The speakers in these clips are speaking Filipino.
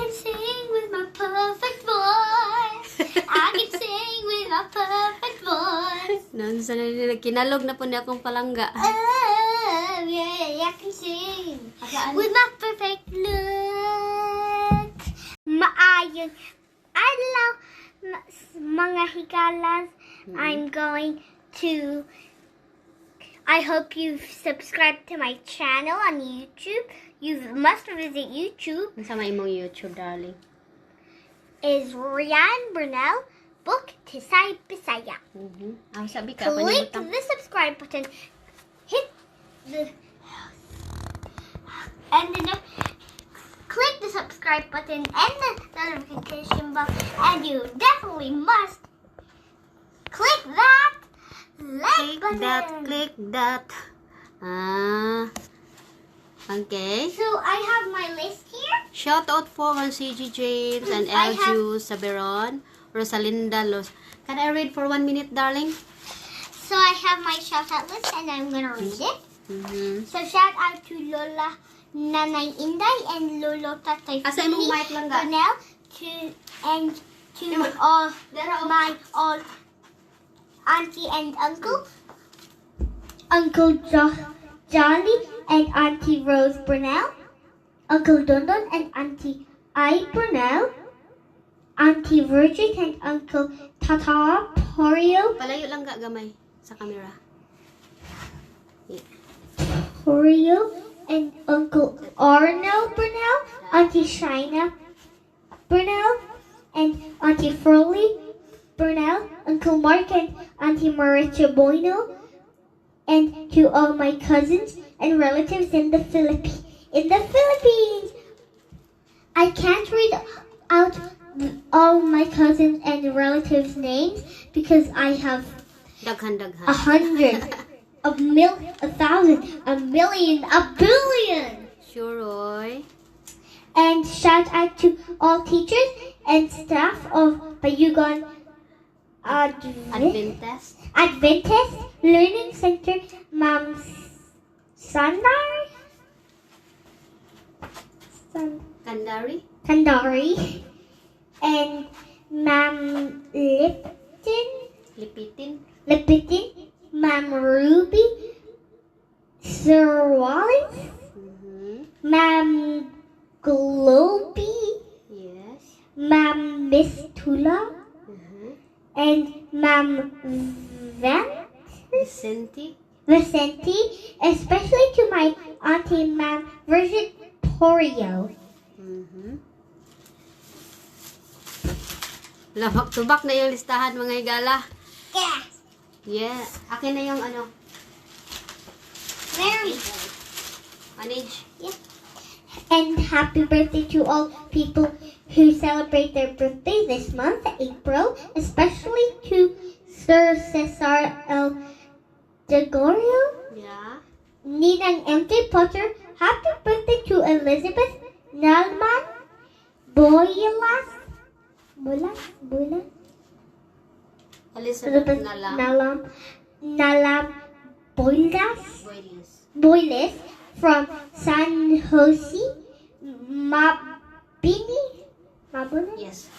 can sing with my perfect voice. I can sing with my perfect voice. Nonsa na nila. Kinalog na po niya akong palangga. Oh, yeah, I can sing with my perfect look. Maayong adlaw, mga higalas. I'm going to... I hope you've subscribed to my channel on YouTube. You must visit YouTube. Sa may imong YouTube, darling. Is Rhian Brunel book Tisay Bisaya. Sabi ka, Click panibutang. the subscribe button. Hit the click the subscribe button and the notification bell, and you definitely must click that like button. Click that. Okay. So I have my list here. Shout out for CG James and I have- Elju Saberon, Rosalinda Los. Can I read for 1 minute, darling? So I have my shout out list, and I'm gonna read it. So shout out to Lola Nanay Inday and Lolo Tatay Asa imong mic lang ga? Brunel, to all my all auntie and uncle, Uncle Jolly and Auntie Rose Brunel, Uncle Dondon and Auntie I Brunel, Auntie Virgin and Uncle Tata Porio, Palayo lang ga gamay sa camera. Porio and Uncle Arno Brunel, Auntie Shina Brunel, and Auntie Frolie Brunel, Uncle Mark and Auntie Maricha Bueno, and to all my cousins and relatives in the Philippines. I can't read out all my cousins and relatives' names because I have Daghan. 100, a million, 1,000, a million, a billion. Sure, Roy. And shout out to all teachers and staff of Bayugan Adventist Learning Center, Ma'am Kandari, and Ma'am Lipitin, Ma'am Ruby, Sir Wallace, Ma'am Globy, Yes. Ma'am Miss Tula, and Ma'am Vicente, especially to my auntie Ma'am Virgin Porio. Labak-tubak na yung listahan, mga higala. Yes. Yeah. Akin na yung ano. Mary. Manage. Yeah. And happy birthday to all people who celebrate their birthday this month, April, especially to Sir Cesar L. Gregorio, Yeah. Ninang M.J. Potter. Happy birthday to Elizabeth Nalman Boylas. Elizabeth Nalam Boyles from San Jose, Mabini, Yes.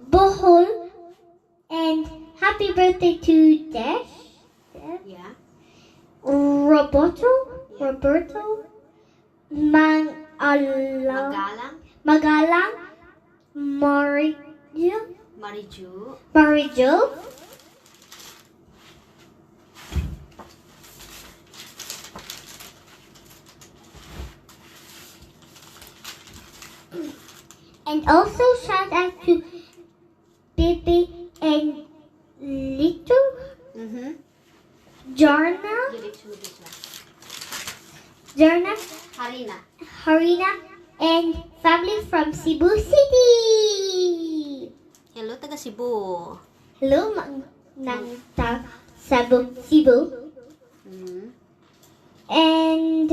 Bohol, and happy birthday to Desh, Yeah. Roberto, Magalang, Marijo, and also shout out to BB and Little Jarna, Harina, and family from Cebu City. Hello, taga Cebu. Hello, Cebu. And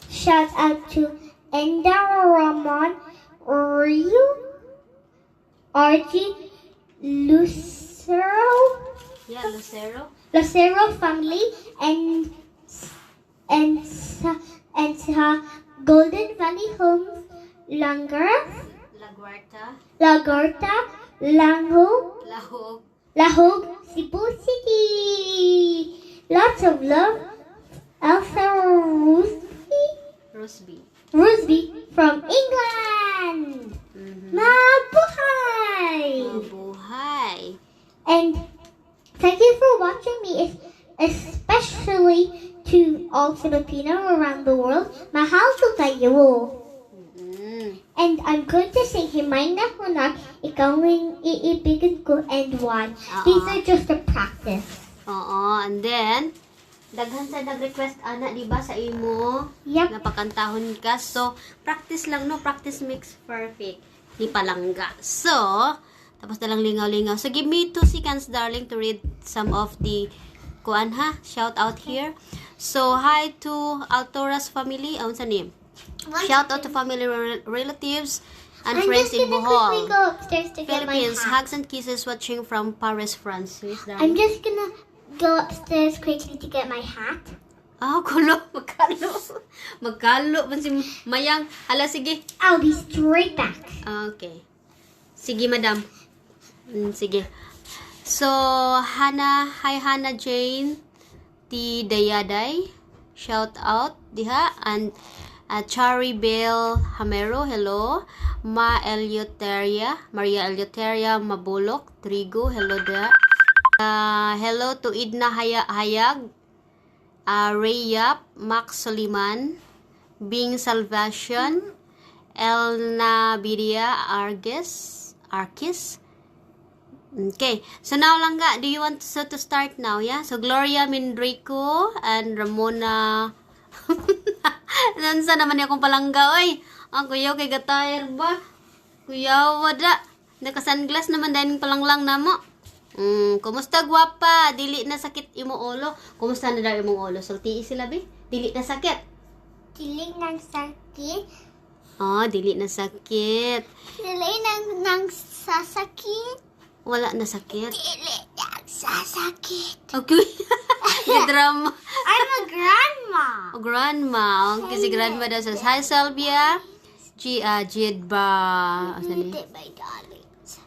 shout out to Enda Ramon, Rio, RG, Lucero, Yeah, Lucero. Lucero family, and sa Golden Valley Homes, Langar, Laguarta, Lagarta, Langhog, Lahog, Lahog, Cebu City. Lots of love, Elsa Rosby. Rusby from England. Mabuhay! Mabuhay. And thank you for watching me, especially to all Filipino around the world. Mahal ko kayo. And I'm going to sing Himay na Hunak, Ikaw ang iibigin ko, and why. These are just a practice. And then, daghan sa nag-request, ana, di ba, sa imo? Yep. Napakantahon ka. So, practice lang, no? Practice makes perfect. Di palangga. So, tapos na lang lingaw-lingaw. So, give me 2 seconds, darling, to read some of the kuan ha, shout out here. So, hi to Altora's family. Aun sa name? Shout out to family, relatives, and friends in Bohol, Go upstairs to get my Philippines. hat. Hugs and kisses watching from Paris, France. Yes, I'm darling. just gonna go upstairs quickly to get my hat. Kulo. Magkalo. Magkalo. Man si Mayang. Hala, sige. I'll be straight back. Okay. Sige, madam. Sige. So, hi Hannah Jane, T. Dayaday. Shout out, diha. And Chari Bell Hamero, hello. Maria Eleuteria Mabulok, Trigo, hello there. Hello to Idna Hayag, Rayap, Max Soliman, Bing Salvation, Elna Bidia Arkis. Okay, so now langga, do you want to start now, yeah? So Gloria Mindrico and Ramona. Nansa naman niya akong palangga, oy. Ang kuyaw kay gatayar ba? Kuyaw, wada. Naka-sunglass naman dahil palanglang na mo. Kumusta, gwapa? Dili na sakit imo ulo. Kumusta na daw imong ulo? Sulti sila, be? Dili na sakit. Dili nang sakit. Dili na sakit. Dili nang sasakit. Wala na sakit. Dili nang sasakit. Okay. Yung drama. I'm a grandma. Grandma. Okay, si grandma daw sa hi, Sylvia. Jidba. My darlings.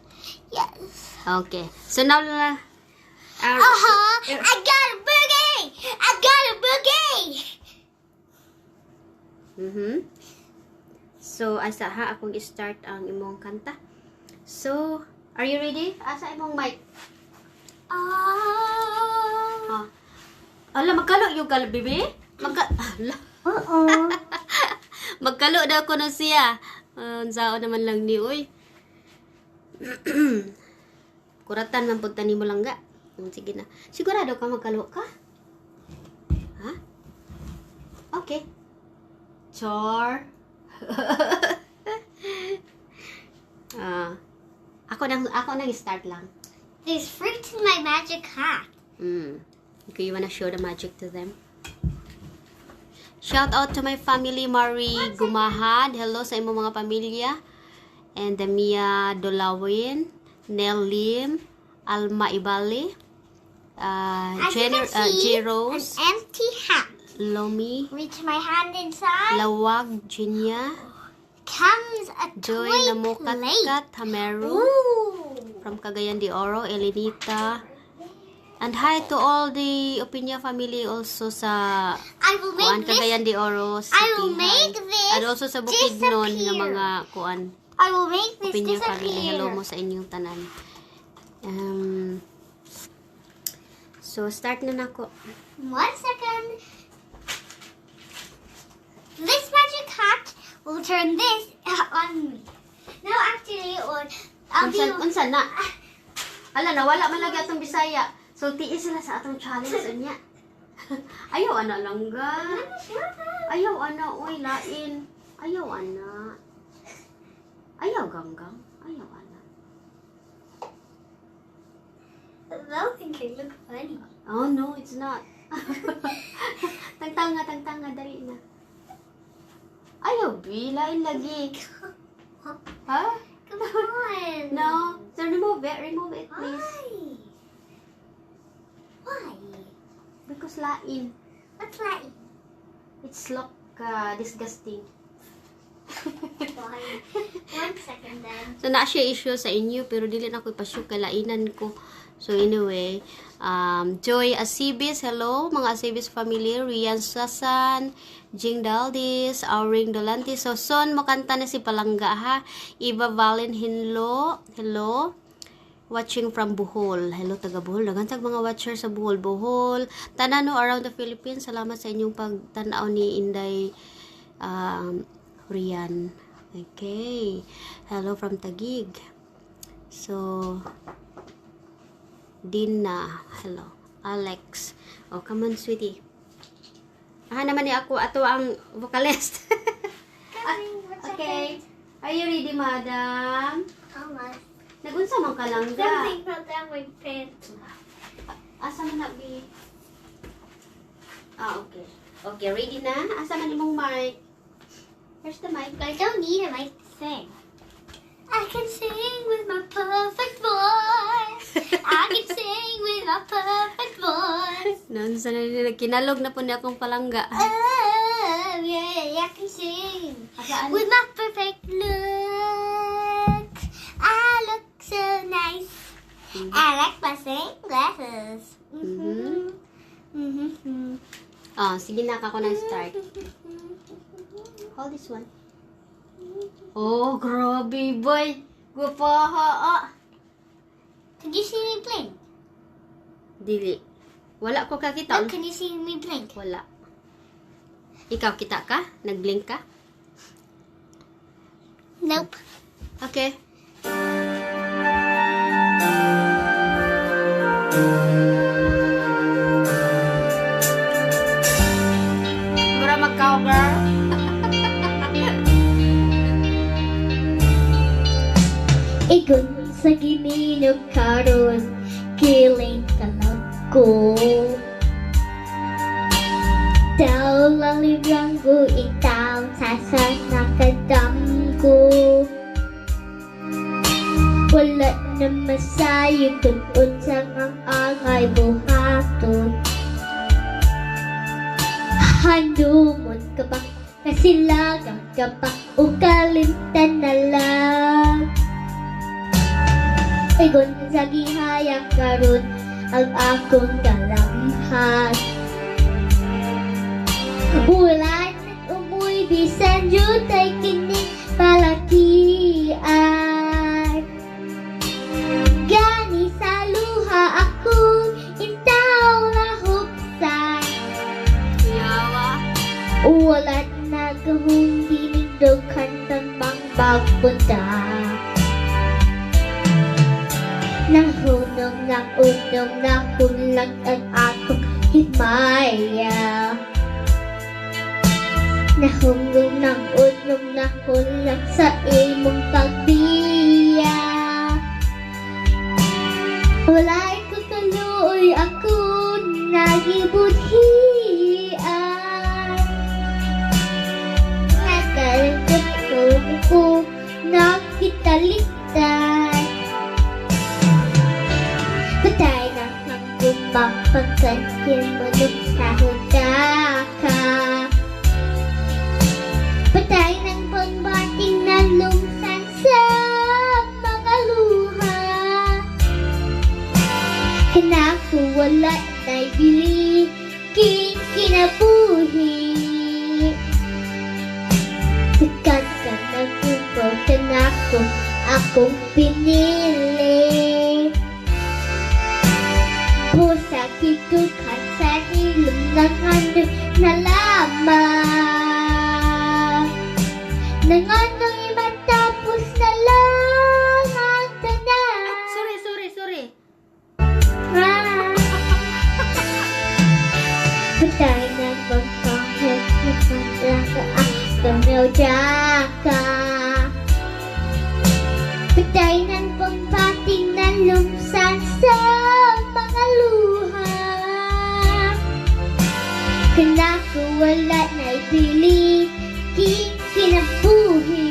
Yes. Okay. So now, I got a boogie. I got a boogie. So, asa ha akong i-start ang imong kanta. So, are you ready? Asa imong mic? Ala, magkalo yung bibi? Magkalo daw ko na siya. Sao naman lang ni, uy. Kuratan man punta ni mo lang ga. Sige na. Sigurado ka magkalo ka? Ha? Okay. Char. Ako nang start lang. There's fruit in my magic hat. Okay, you wanna show the magic to them? Shout out to my family, Marie Gumahad. Hello sa imong mga pamilya. And the Mia Dolawin, Nell Lim, Alma Ibali, J. Rose, An empty hat. Lomi, Reach my hand inside. Lawag, Jinya, Comes a Joy toy Namukatkat, Hameru, Ooh. from Cagayan de Oro, Elenita. And hi to all the Opinia family also sa I will make this. Cagayan de Oro City. I will make this And also sa Bukidnon disappear. ng mga kuan. I will make this Opinia family. Hello disappear. mo sa inyong tanan. So, start na nako. 1 second. This magic hat will turn this on me. No, actually, I'll be. Unsa na? Ala, nawala man lagi atong Bisaya. So, tiis sila sa atong challenge unya. Ayaw ana langga. Ayaw ana, uy, lain. Ayaw ana. Ayaw ganggang. Ayaw ana. They'll think I look funny. Oh, no, it's not. Tangtanga, dali na. Ayaw, B, lain lagi. Ha? Come on. No. So, remove it, please. Why? Because lain. What's that? It's look disgusting. Fine. 1 second then. So, na siya issue sa inyo, pero dili na ko ipashow, kalainan ko. So, anyway, Joy Asibis, hello, mga Asibis family, Rhian Sasan, Jing Daldis, Auring Dolanti. So, son, makanta na si Palangga, ha? Iba Valen, hello, hello. Watching from Bohol. Hello, taga Bohol. Nagantag mga watchers sa Bohol. Bohol. Tanano around the Philippines. Salamat sa inyong pagtanaw ni Inday Rhian. Okay. Hello from Taguig. So, Dina. Hello. Alex. Oh, come on, sweetie. Naman ni ako. Ato ang vocalist. Okay. Are you ready, madam? Almost. Nagunsa man ka lang ga. Something fell down my pants. Asa man na bi? Okay. Okay, ready na? Asa man imong mic? Where's the mic? I don't need a mic to sing. I can sing with my perfect voice. I can sing with my perfect voice. Nansa na nila. Kinalog na po niya akong palangga. Oh, yeah, I can sing. Asaan? With my perfect look. I look so nice. I like my sunglasses. Sige na ako na start. Hold this one. Oh, grabe, boy. Gupaha. Can you see me blink? Dili. Wala ko kakita. Look, can you see me blink? Wala. Ikaw, kita ka? Nag-blink ka? Nope. Okay. Mura mag-cover. Igon sa gininog karon, kiling kalag ko. Daw lalibang ko itaw sa nakadam ko. Wala na masayo kung unsang ang angay buhaton. Handumon ka ba? Kasilagang ka ba? O kalimtan na lang? Igon sa gihayang karon ang akong kalamhan. Wala nang umuwi bisan yun ay kining palakian. Gani sa luha akong intaw na hupsan. Yawa. Wala na kahong dinigdog kantang pangbagpunta. Nahunong ng unong nahulag ang akong himaya. Nahunong ng unong nahulag sa imong pagbiya. Walay ko kaluoy ako nagibudhian. Nakalagap ko nakitalitan. Patay na ang gumapagkan manok sa hudaka. Patay ng pagbating na lumsan sa mga luha. Kanako wala na'y bili kinabuhi. Sikat ka na kumpaw kanako akong pinili. Pusa kitukan sa hilom ng handog na lamang. Nanganong matapos na lang ang tanan. Sorry. Patay ng pagpahit na paglaga ang kamyodaka. Patay ng pagbating na lumsan sa mga luha. Kanako wala na'y pili kinabuhi.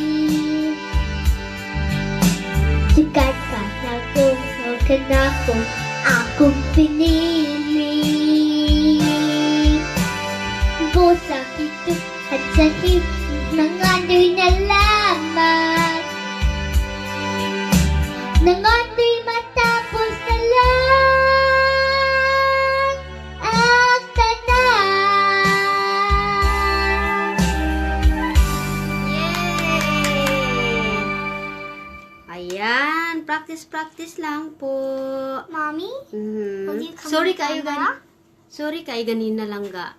Sikat ka na kumaw kanako akong pinili. Busa kito at sa hip ng andoy na lang. Practice lang po. Mommy, will you come Sorry on the kayo camera? Sorry kayo ganina lang ga.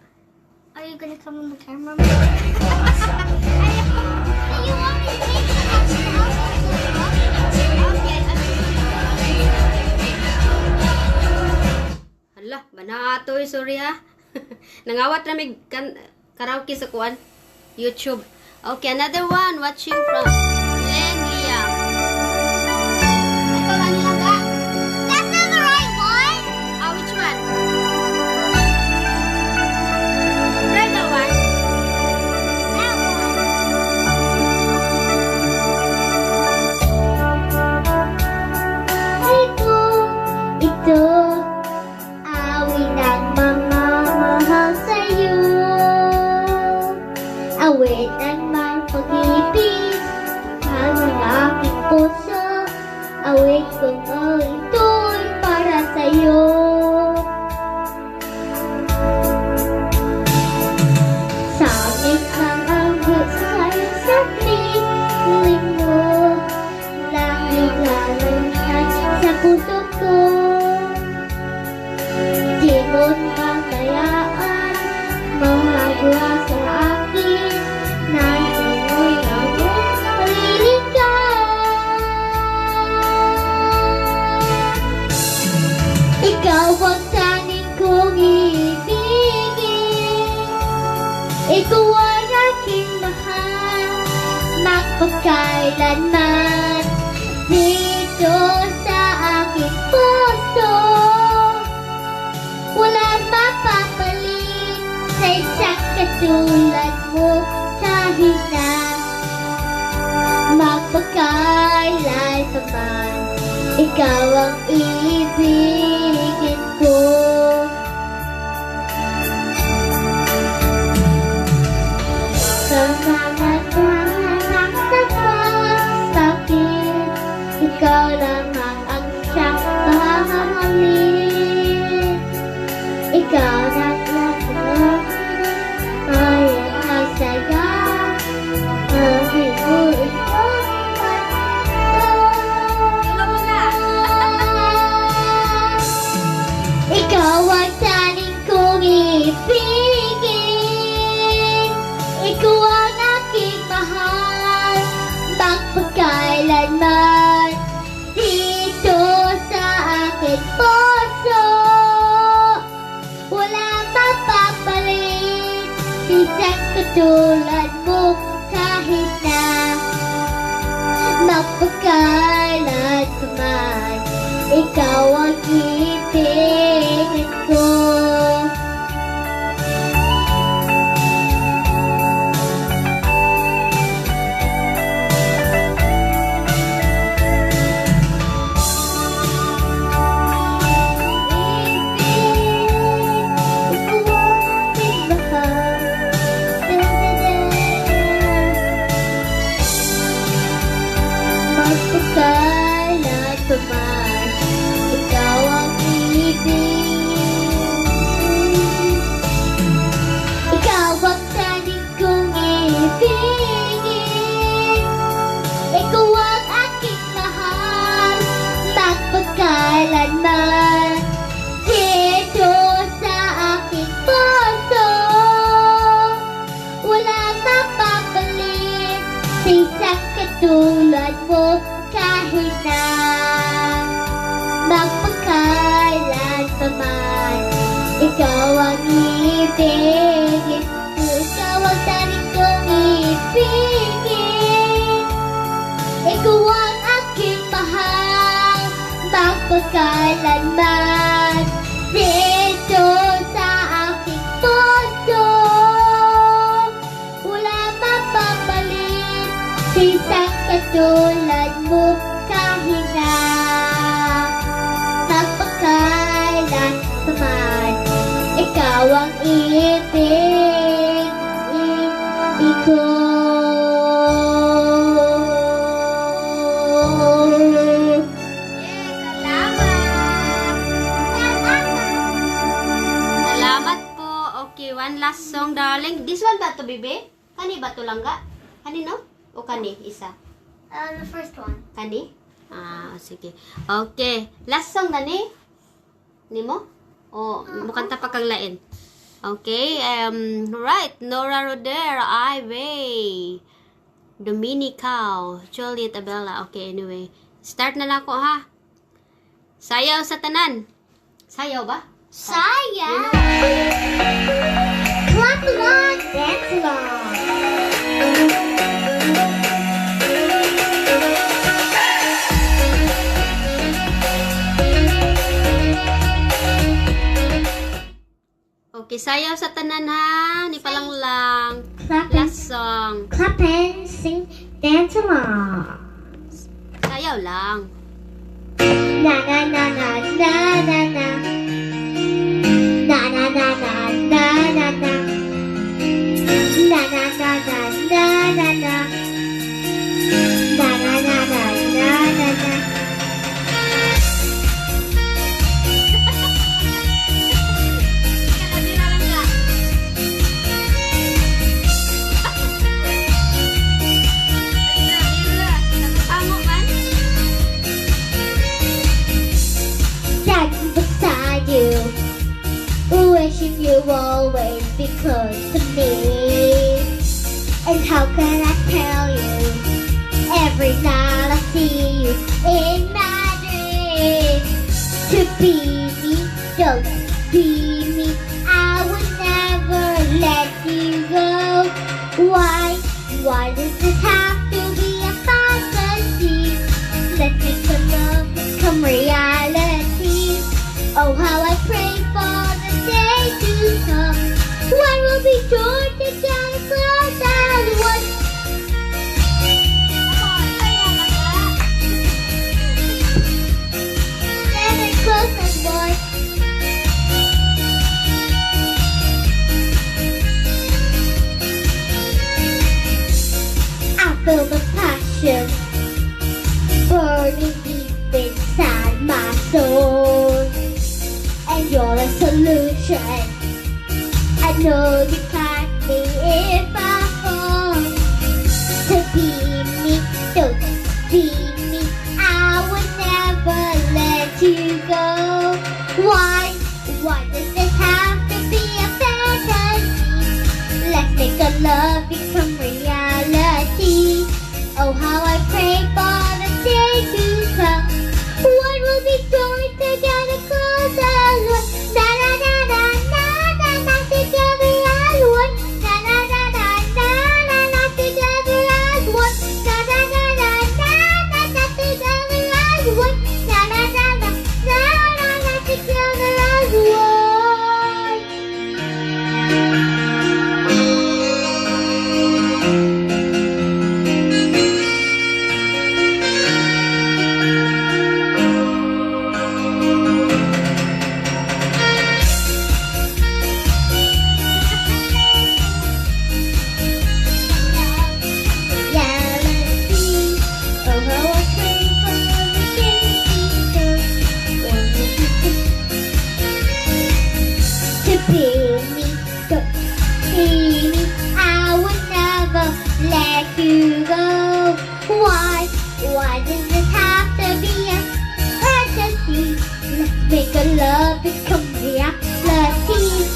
Are you gonna come on the camera? Do you want me to take the Hala, banatoy, sorry ha. Nangawat na may karaoke sa kuan. YouTube. Okay, another one. Watching from Len Liam. Ito lang lang ga. That's not the right one. Which one? Try that one. That one. Ito, awit ng mamamahal sa'yo. Awit ng pag-ibig, ang aking puso. Awit kong ito'y para sa'yo. Sa gitnang anggot sa'yo sa piling mo, langit lalunod sa puso ko. Di mo makayaan, mahagwa sa akin, nananoy akong paliling ka. Ikaw ang tanging kong ibigin, ikaw ang aking mahal, magpakailanman. Dito sa aking puso, walang mapapalit sa isang katulad mo, kahit na magpakailan pa man, ikaw ang ibigin ko. Sa mga sakit, ikaw lang ang siyang mahalin. Ikaw lang ay ang saya. Aking buhay ikaw ang taning kong ibigin, ikaw ang aking mahal, magpagkailanman. Dito sa aking puso, wala mapapalit, isang katulad mo, kahit na magpagkailan pa man, ikaw ang ibigin ko. Magpagkailan pa man, ikaw ang ibig. Ikaw ang taning kong ibigin, ikaw ang aking mahal, magpagkailanman. Dito sa aking puso, wala mapapalit sa isang katulad mo, kahit na magpagkailan pa man, ikaw ang ibigin ko. Ikaw ang taning kong ibigin, ikaw ang aking mahal, magpagkailanman. Dito sa aking puso, wala mapapalit sa isang katulad mo, kahit na magpagkailan pa man, ikaw ang ibigin ko. Salamat po. Okay, one last song, darling. This one ba to, bebe? Kani ba to lang ga? Kani, no? O kani, isa? The first one. Kani? Sige. Okay. Last song na ni? Nimo? Mukanta pa kang lain. Okay. Right. Nora Rodera, Ivy. Dominical. Juliet Abella. Okay, anyway. Start na lang ako, ha? Sayaw sa tanan. Sayaw ba? Saya. Clap along, dance along. Okay, sayaw sa tanan, ha? Ni palang lang. Clap and, Last song. clap and sing, dance along. Sayaw lang. Na na na na na na na. Na na na na na na na. Na na na na na na na. Na na na na na na na. Standing beside you, wishing you always be close to me. And how can I tell you? Every night I see you in my dreams. To be me, don't be me. I would never let you go. Why? Why does it have to be a fantasy? Let's make the love become reality. Oh, how I pray for the day to come when we'll be joined together close as one. Together close as one. I feel the passion burning deep inside my soul. And you're a solution. I know you got me if I fall. To be me, don't be me. I would never let you go. Why? Why does this have to be a fantasy? Let's make our love become reality. Oh, how I pray for the day to come when we'll be joined together close as one. Na na na na na na na together as one. Na na na na na na na together as one. Na na na na na na na together as one. Na na na na na na na together as one. Why does it have to be a fantasy? Let's make our love become reality.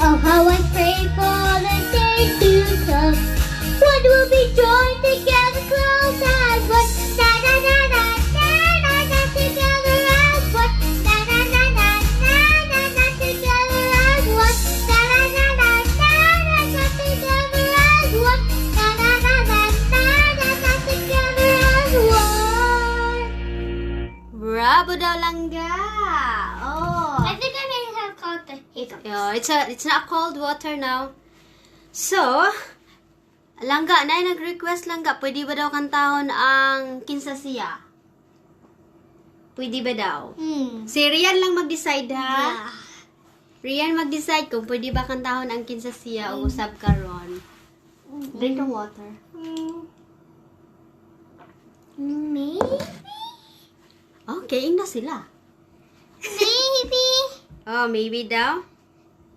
Oh, how I pray for the day to come when we'll be joined together close as one. Na na na na na na na together as one. Na na na na na na na together as one. Na na na na na na na together as one. Na na na na na na na together as one. Bravo daw, Langga. Oh. I think I may have caught the hiccups. Yeah, it's not cold water now. So, Langga, na nag-request Langga, pwede ba daw kantahon ang Kinsasiya? Pwede ba daw? Si Rhian lang mag-decide, ha? Yeah. Rhian mag-decide kung pwede ba kantahon ang Kinsasiya o usab karon. Drink ng water. Maybe? Okay, na sila. Maybe. Oh, maybe daw?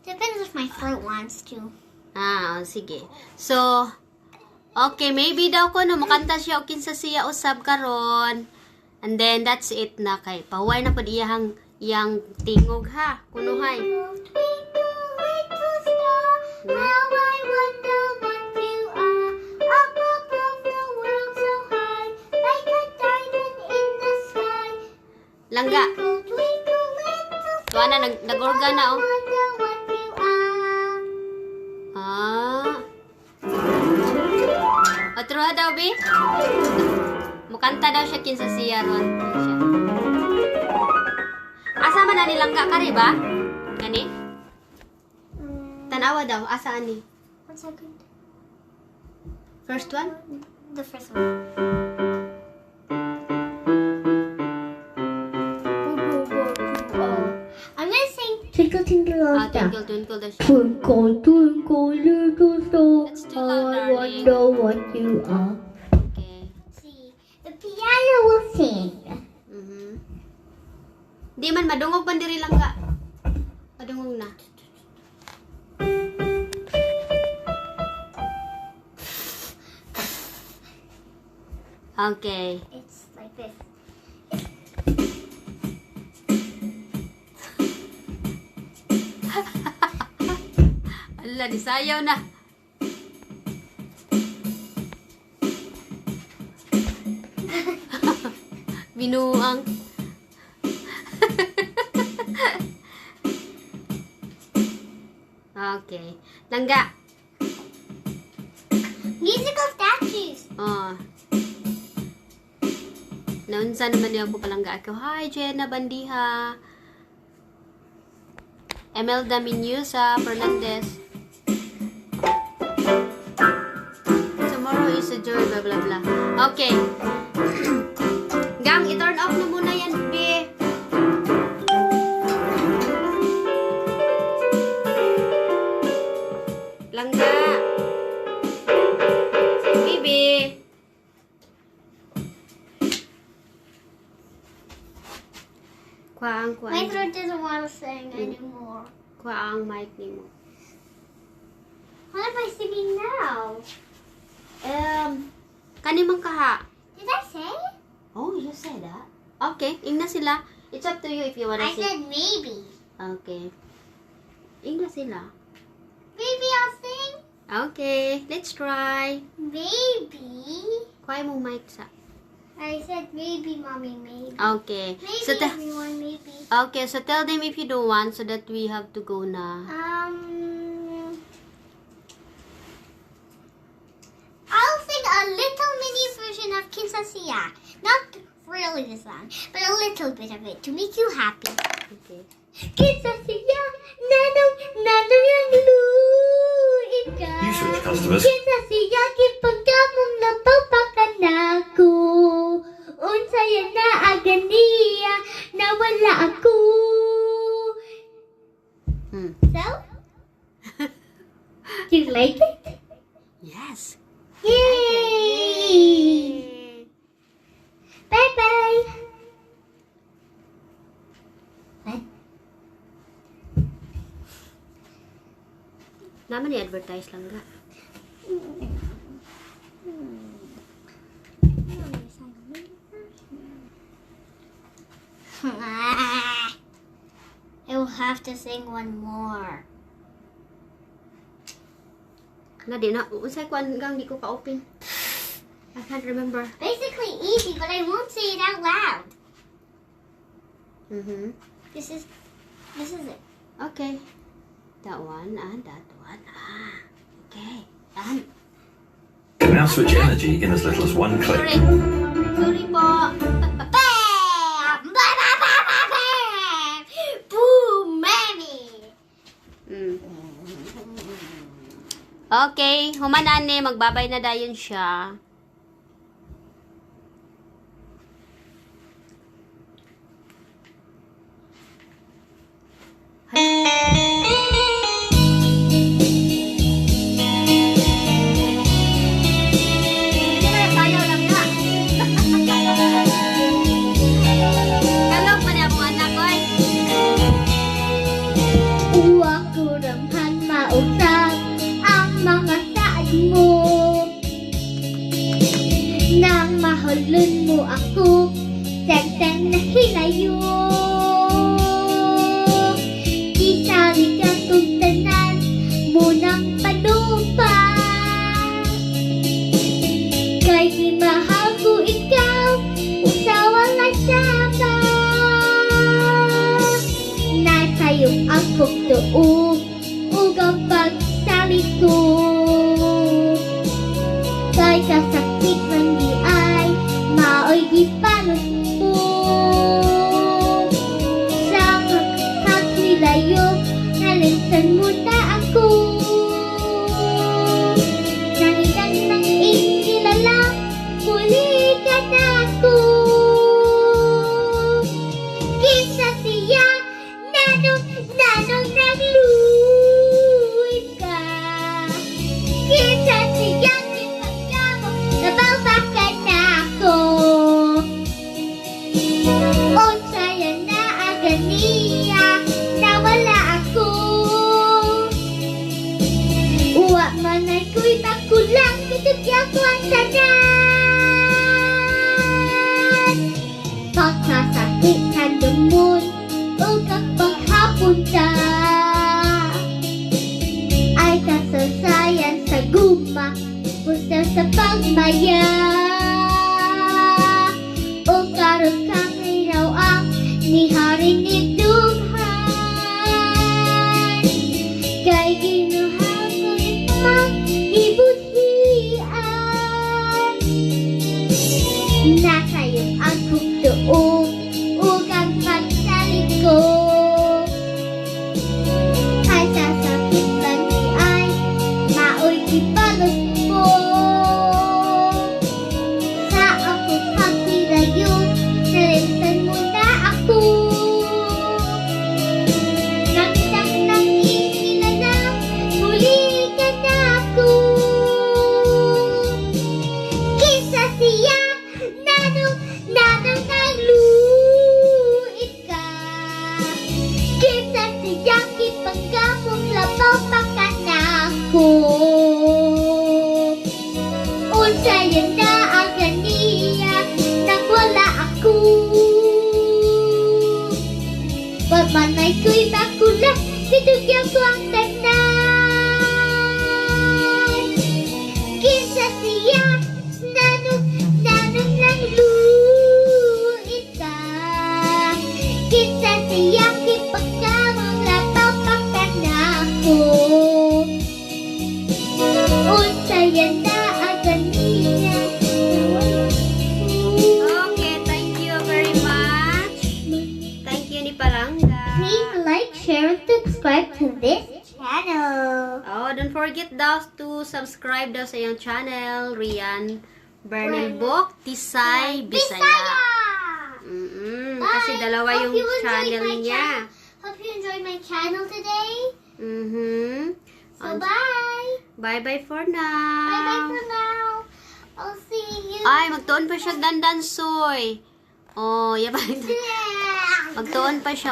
Depends if my throat wants to. Sige. So, okay, maybe daw ko no makanta siya o Kinsasiya usab karon. And then, that's it na kay. Pahuway na po iyang tingog ha. Kunuhay. Twinkle, little star, how I wonder what you are. Up above the world so high, like a diamond in the sky. Langga. Twinkle, twinkle, little Tuwa na, nag-organ na oh. wonder what you are. Ah. Otro daw, Bi? Mukanta daw siya kinsa siya ron. Siya. Asa man na nilangga ka rin ba? Gani? Tanawa daw. Asa ani? 1 second. First one? The first one. I'm gonna sing Twinkle Twinkle Little Star. Twinkle, twinkle daw siya. Twinkle Twinkle Little Star, Let's do how that, I darling. wonder what you are. Okay. See, the piano will sing. Di man, madungog man diri langga. Madungog na. Okay. It's like this. Ala, disayaw na. Binuang. Okay. Langga. Musical statues. Oh. Naunsa naman niya ako palangga ako. Hi, Jenna Bandiha. Emelda Minyusa Fernandez. Tomorrow is a joy, blah blah blah. Okay. Gang, i-turn off na muna yan, be. Langga. Bibi. My Kuang. throat doesn't want to sing anymore. Kuang mic ni mo. What am I singing now? Kanimang kaha. Did I say? Oh, you said that. Okay, ingna sila. It's up to you if you wanna I sing. said maybe. Okay. Ingna sila. Maybe I'll sing. Okay, let's try. Maybe. Kuha mo mic sa. I said maybe, mommy, maybe. Okay. Maybe So everyone, maybe. okay, so tell them if you don't want so that we have to go na. I'll sing a little mini version of Kinsasiya. Not really the song, but a little bit of it to make you happy. Okay. Kinsasiya, nanong, nanong yang luika. You switch customers. Kinsasiya, kipagkamong napapakan ako. Unsaya na aganiya, nawala ako. So? Do you like it? Yes. Yay! Bye-bye. What? Naman i-advertise lang ga. I will have to sing one more. Na di na. Unsay kuan gang di ko ka-open. I can't remember. Basically easy, but I won't say it out loud. This is it. Okay. That one and that one. Okay. Done. Can now switch energy in as little as one click. Sorry. Sorry po. Bam! Bam! Bam! Bam! Bam! Bam! Boom, mommy! Okay. Humanane. Magbabay na dayon siya. Kayo lang nga. Kalog pa niya akong anak ko eh. Uwak ko ramhan mausap ang mga saad mo. Nang mahalun mo ako Dagdag na hilayo. Isali ka tugtanan munang panupa. Kay di mahal ko ikaw, usawa lang sama. Nasa'yo ang pagtuog, ug ang pagsalit ko. Kay kasakit man di ay, maoy di palos mo. Sa kakwilayo, nalinsan mo na ako. Nangitang nang ikilala, muli ka na ako. Kisa siya, nanong nagluwid ka. Kisa siya, ipagkamo, nabawbakan na ako. O saya na aganiya, nawala ako. Uwa man ay ko'y makulang, kitugya ko ang tanan. Pagkasakit sa lumon, o kapag hapunta, ay kasasayan sa guma, pusta sa pagmaya. O karon kang iraw ang niharing idughan. Kay ginuhang ko ipang ibutian. Nasa'yo ang hugdoong ug ang pagsalit ko. Kay sasakit lang di ay, maoy ipalos mo. Sa ako pagtilayo, nalimtan mo na ako. Nagtang nang ikilala, muli ka na ako. Kisa siya, nanong nagluit ka. Kisa siya, kipagkamong labaw pa ka na ako. Unsaya na ang ganiya, nang wala ako. Pagmanay ko'y bakula, kitugyan ko ang tanan. Kisa siya, nanong nagluit ka. Kisa siya, kipagkamong labaw pa ka na ako. Unsaya na ang ganiya, nawala ako. Okay, thank you very much. Thank you ni Palangga. Please like, share, and subscribe to this channel. Oh, don't forget daw to subscribe daw sa iyong channel, Rhian Bernalbok, Tisay Bisaya. Kasi dalawa yung channel niya. Hope you enjoyed my channel today. So bye. Bye-bye for now. Bye bye for now. I'll see you. Ay, magtuon pa siya dandansoy. Oh, yaba. Yeah. Magtuon pa siya.